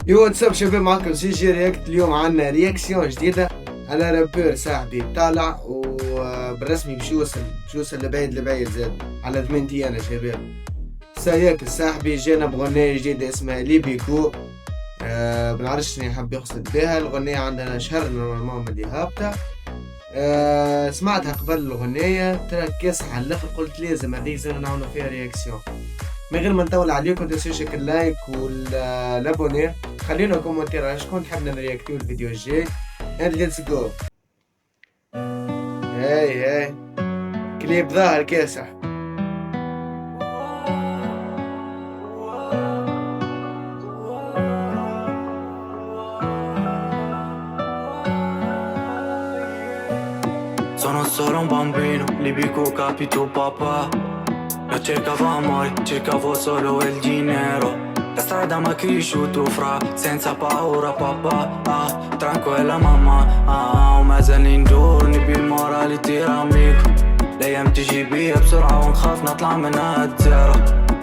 يو واتساب شباب، معكم سي جي رياكت. اليوم عنا رياكسيون جديدة على رابور صاحبي طالع وبالرسمي باش يوصل لبعيد زاد على 8 ايام يا شباب. ساياك صاحبي جانا بغنية جديدة اسمها ليبيكو. بنعرفش شنو يحب يقصد بها. الغنية عندنا شهر نورمالمون ملي هابطة. سمعتها قبل الغنية ترى كاسح على الاخر، قلت لازم هذه زين نعملوا فيها رياكسيون. من غير ما نطول عليكم تنسوش اللايك والابوني، خلينا كومنتير شكون تحب نرياكتيو الفيديو الجاي. and let's go. هاي كليب ظاهر كاسح. Sono solo un bambino, libico capito papà. Io cercavo amore, cercavo solo il dinero. La strada m'ha cresciuto fra, senza paura papà. Tranquilla mamma, ومازالين ندورني بالمورال تيرا amico. الأيام تجي بيا بسرعة ونخاف نطلع منها الزيرو.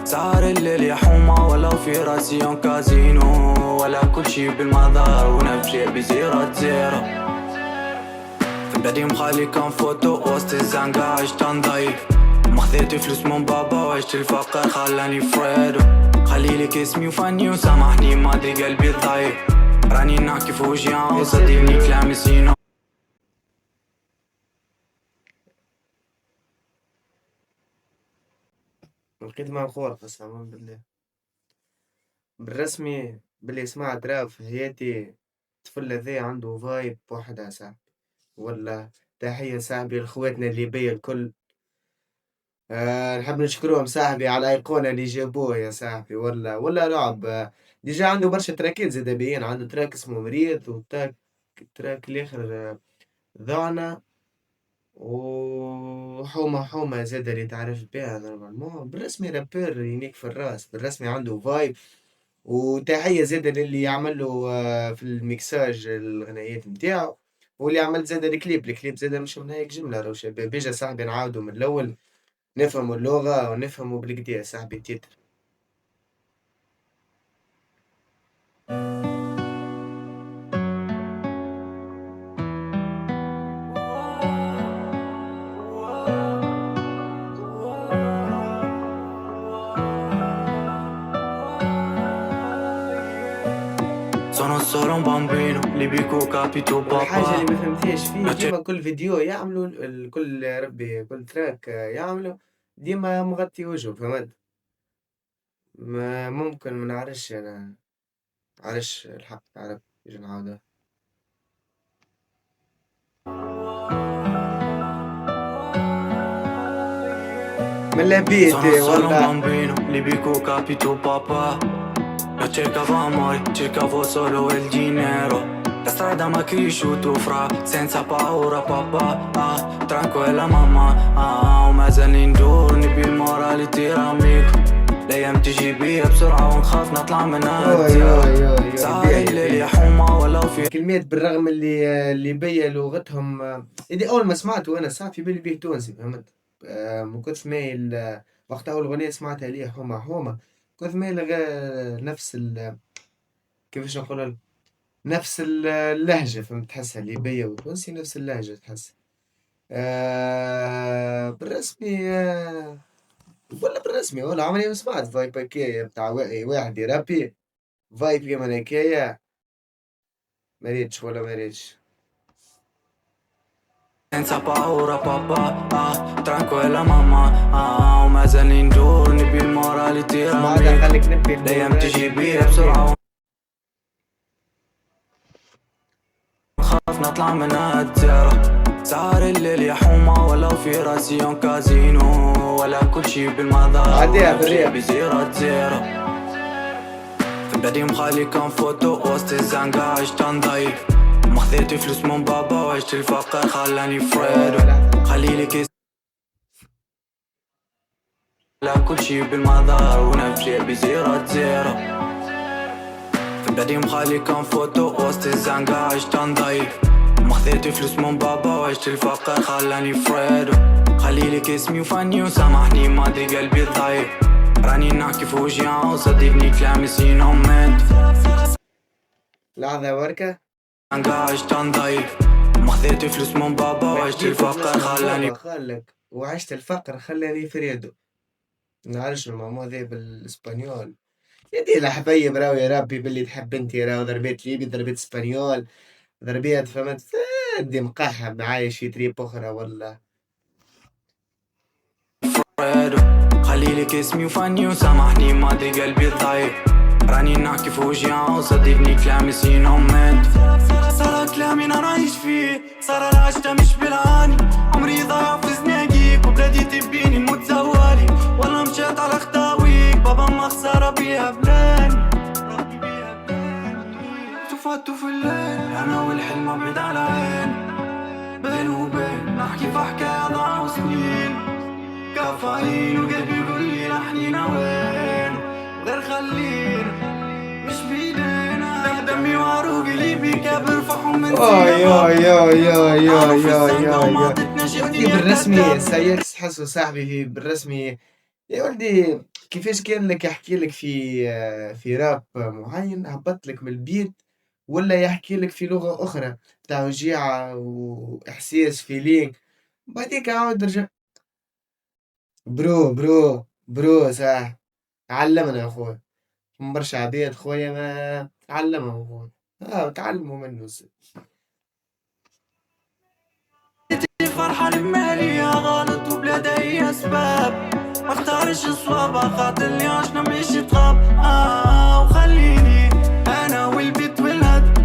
سهر الليل يا حومة ولو في راسي كازينو، ولا كل شي بالمدار ونفجي بزيرو زيرو. قديم خالي كان فوتو وسط الزنقة عشت نضيف. مخذيت فلوس من بابا وعشت الفقر خلاني فريدو. خليلك اسمي وفني وسامحني ما ادري قلبي ضعيف. راني نحكي في وجيان وصدقني كلامي سينو. لقيت منخور قسما بالله بالرسمي باللي سمعت راب في حياتي. الطفل هذا عنده فايب وحدها صاحبي. ولا تحية صاحبي لخواتنا الليبية الكل. نحب نشكرهم صاحبي على الأيقونة اللي جابوه يا صاحبي. ولا لعب. ديجا عنده برشا تراكات زادا باين. عنده تراك اسمه مريض وتراك الآخر ضعنا وحومة زادا اللي تعرف بها نورمالمون. بالرسمي رابور ينيك في الراس، بالرسمي عنده فايب. وتحية زادا للي يعمل له في الميكساج الغنايات نتاعو، واللي عمل زادا الكليب زادا مش من هيك جملة. لو شباب بيجا صاحبي نعاودو من الأول، نفهموا اللغة ونفهموا بالكدا صاحبي التيتر. Sono solo un bambino, libico capito الحاجة اللي papà. ما فهمتهاش فيه ديما كل فيديو يعملوا كل تراك يعملوا ديما مغطي وجهه، فهمت؟ ما ممكن ما نعرفش أنا، معرفش الحق نعرف نجي نعاودها. من البيت Sono solo un والله. bambino, libico capito papà. Io cercavo amore, cercavo solo il dinero. La strada m'ha cresciuto fra, senza paura papà. Tranquilla mamma, ومازالين ندورني بالمورال تيرا amico. الأيام تجي بيا بسرعة ونخاف نطلع منها الزيرو. سهر الليل يا حومة ولو في كلمات بالرغم اللي بيا لغتهم. إذا أول ما سمعته أنا صافي بالي بيه تونسي، فهمت؟ ما كنتش مايل وقت أول أغنية سمعتها ليه حومة كنت مايل نفس كيفاش نقول، نفس اللهجة، فهمت؟ تحسها ليبية وتونسي نفس اللهجة تحس. بالرسمي ولا بالرسمي ولا عمري ما سمعت فايب هكايا بتاع واحد يرابي فايب كيما هكايا. مريتش ولا مريتش. senza paura papà. Tranquilla mamma, ومازالين ندورني بالمورال تيرا سمعتها amico. خليك نبي الأيام تجي بيا بسرعة ونخاف نطلع منها الزيرو. سهر الليل يا حومة ولو في راسي كازينو، ولا كل شي بالمدار عادية ونمشي بالريح. بزيرو زيرو. قديم خالي كان فوتو وسط الزنقة عشت نضيف. مخذيت فلوس من بابا وعشت الفقر خلاني فريدو. خليلك لا كل شي بالمدار ونفجي بزيرو زيرو. قديم خالي كان فوتو وسط الزنقة عشت نضيف. مخذيت فلوس من بابا وعشت الفقر خلاني فريدو. خليلك اسمي وفني وسامحني ما ادري قلبي ضعيف. راني نحكي في وجيان وصدقني كلامي سينو منت. لحظة بركة. عشت ضعيف، ما خذيت فلوس من بابا وعشت الفقر خلاني خلك وعشت الفقر خلاني فريدو. نعرفش الموضوع ذي بالاسبانيول. يدي الحبيب راوي يا ربي باللي تحب انت راو ضربيت ليبي ضربيت اسبانيول ضربيت فهمت. دي مقحب عايش في تريب اخرى والله. فريدو. خليلك اسمي وفني وسامحني ما ادري قلبي ضعيف، راني نحكي في وجيعة وصدقني كلامي سينومنت. صار كلامي انا عايش فيه، صار العشرة مش بالعاني، عمري ضايع في زناقيك وبلادي تبيني نموت زوالي، والله مشيت على خطاويك بابا ما خسارة بيها بلاني. تفاتو في الليل انا والحلم بعيد على عين، بين وبين نحكي في حكاية ضاعوا سنين، كافيين وقلبي يقول لي لحنينا وين، غير خلينا مش بيدينا، دمي وعروقي اللي بيكبر فحم من ولدي بالرسمي سايكس حسوا صاحبي في بالرسمي. يا ولدي كيفاش كان لك يحكي لك في راب معين هبط لك من البيت، ولا يحكي لك في لغة أخرى تاع وجيعة وإحساس فيلينغ بعديك عاود رجع. برو صح. علمنا يا أخوي من برشا عباد خويا ما علمهم أخوي. تعلموا منه فرحان بمالي غلط وبلا اي اسباب، ما اختارش الصواب خاطر لي عشنا مش تغاب. وخليني انا والبيت والهد،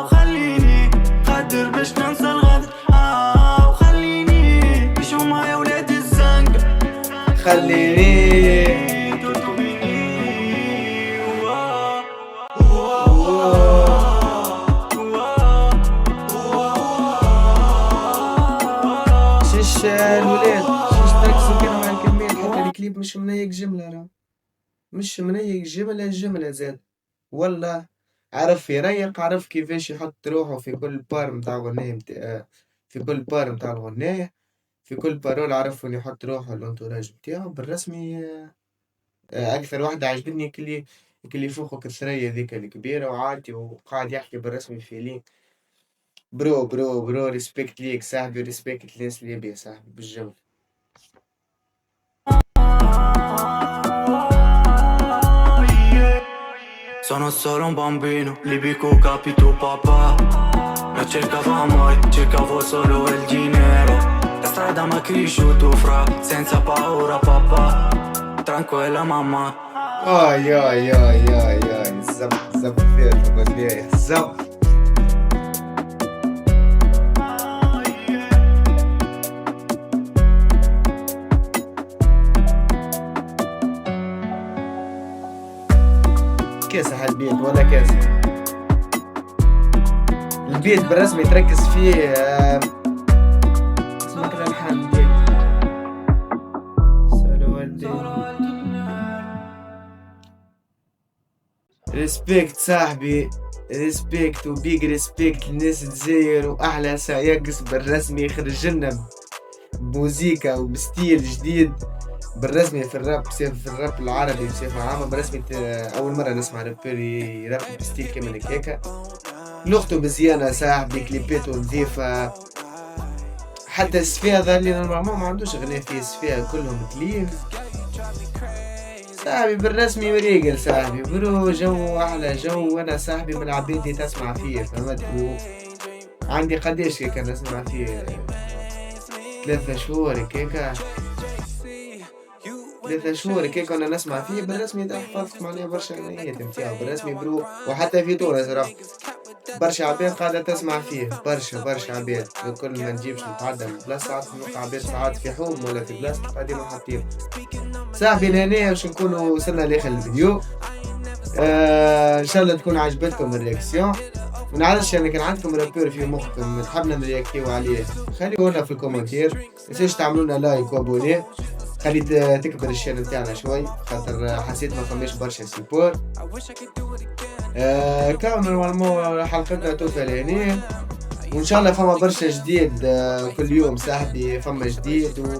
وخليني قادر باش ننسى الغد، وخليني مشوا معايا ولاد الزنقة، خليني شش الولاد شش تركزوا كده مع الكلمات حتى الكليب مش منيق جملة راه مش منيق جملة زاد والله. عرف يريق عرف كيفاش يحط روحه في كل بار متاع غنية في كل بار متاع الغنية في كل بارول عرف وين يحط روحه الانتوراج متاعو بالرسمي. أكثر واحدة عجبتني كلي فوقه كالثريا ذيك الكبيرة وعادي وقاعد يحكي بالرسمي في لين. برو ريسبكت ليك صاحبي ريسبكت الناس اللي بيها صاحبي بالجملة. Sono solo un bambino, libico capito papà, non cercavo amore, cercavo solo il dinero, la strada mi ha cresciuto fra, senza paura papà, tranquilla mamma. آي زبط فيها الغنية زبط. كاسح البيت ولا كاسح البيت بالرسمي تركز فيه. اسمك الألحان البيت ريسبكت صاحبي ريسبكت وبيج ريسبكت للناس الجزائر وأحلى سايقس بالرسمي يخرج لنا بموزيكا وبستيل جديد بالرسمي في الراب العربي بصفة عامة. بالرسمي أول مرة نسمع رابر يراب بستيل كمان هيك. لغته مزيانة صاحبي كليباته نظيفة حتى السفاذة اللي نورمالمون ما عندوش غناء فيه السفاذة كلهم كليم صاحبي بالرسمي مريقل صاحبي برو جو أحلى جو. وأنا صاحبي من العباد اللي تسمع فيه فهمت. عندي قديش هيك نسمع فيه 3 شهور هيك 3 شهور كيك كنا نسمع فيه بالرسمي. ده حفظت معناه برشا أغنيات متاعو بالرسمي برو. وحتى في تونس راه برشا عباد قاعدة تسمع فيه برشا عباد. كل ما نجيبش نتعدى من بلاصة نلقى عباد ساعات في حوم ولا في بلاصة قاعدين حاطين صاحبي لهنا باش نكونوا وصلنا لاخر الفيديو. ان شاء الله تكون عجبتكم الرياكسيون. منعرفش يعني كان عندكم رابور في مخكم تحبنا نرياكتيو عليه خليونا في الكومنتير. متنسوش تعملونا لايك وابوني خلي تكبر الشانل تاعنا شوي خاطر حسيت ما فماش برشا سيبور. كان نورمالمون حلقتنا توفى لهنا وان شاء الله فما برشا جديد كل يوم صاحبي فما جديد